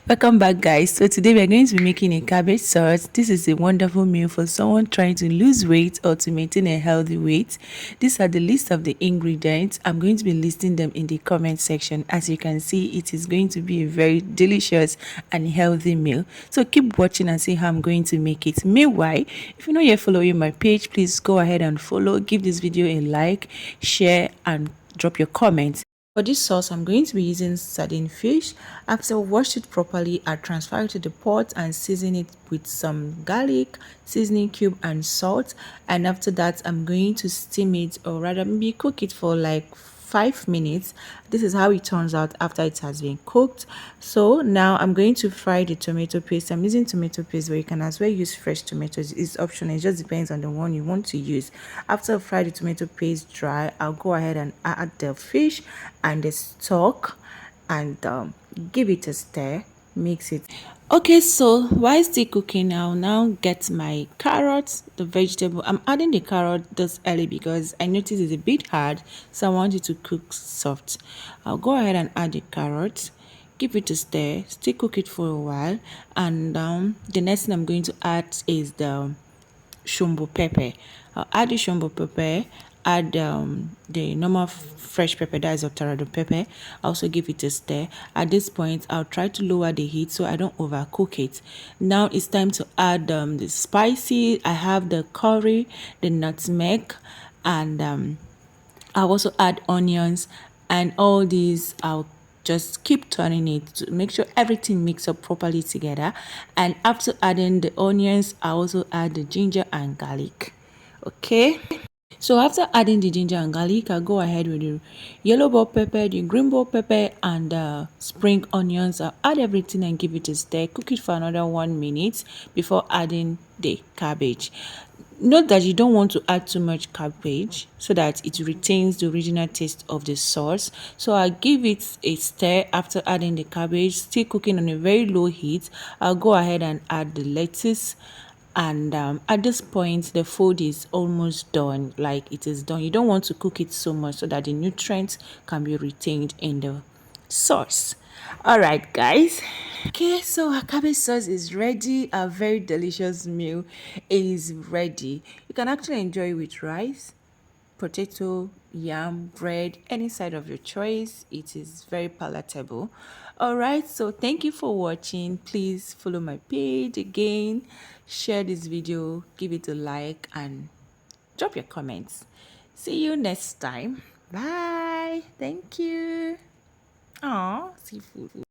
Welcome back, guys. So today we are going to be making a cabbage sauce. This is a wonderful meal for someone trying to lose weight or to maintain a healthy weight. These are the list of the ingredients. I'm going to be listing them in the comment section. As you can see, it is going to be a very delicious and healthy meal. So keep watching and see how I'm going to make it. Meanwhile, if you're not yet following my page, please go ahead and follow. Give this video a like, share, and drop your comments. For this sauce, I'm going to be using sardine fish. After washed it properly, I transfer it to the pot and season it with some garlic, seasoning cube, and salt. And after that, I'm going to steam it, or rather maybe cook it for like 5 minutes. This is how it turns out after it has been cooked. So now I'm going to fry the tomato paste. I'm using tomato paste, but you can as well use fresh tomatoes. It's optional. It just depends on the one you want to use. After I fry the tomato paste dry, I'll go ahead and add the fish and the stock and give it a stir. Mix it. Okay, so while still cooking, I'll now get my carrots, the vegetable. I'm adding the carrot this early because I noticed it's a bit hard, so I want it to cook soft. I'll go ahead and add the carrot, give it a stir, still cook it for a while, and the next thing I'm going to add is the shumbo pepper. I'll add the shumbo pepper, add the normal fresh pepper, that is otarado pepper. Also give it a stir. At this point, I'll try to lower the heat so I don't overcook it. Now it's time to add the spicy. I have the curry, the nutmeg, and I'll also add onions, and all these I'll just keep turning it to make sure everything mix up properly together. And after adding the onions, I also add the ginger and garlic. Okay, so after adding the ginger and garlic, I go ahead with the yellow bell pepper, the green bell pepper, and the spring onions. I'll add everything and give it a stir. Cook it for another 1 minute before adding the cabbage. Note that you don't want to add too much cabbage so that it retains the original taste of the sauce. So I'll give it a stir after adding the cabbage, still cooking on a very low heat. I'll go ahead and add the lettuce, and at this point the food is almost done. Like, it is done. You don't want to cook it so much so that the nutrients can be retained in the sauce. All right, guys. Okay, so our cabbage sauce is ready. A very delicious meal is ready. You can actually enjoy it with rice, potato, yam, bread, any side of your choice. It is very palatable. All right, so thank you for watching. Please follow my page again, share this video, give it a like, and drop your comments. See you next time. Bye. Thank you. Aw, seafood.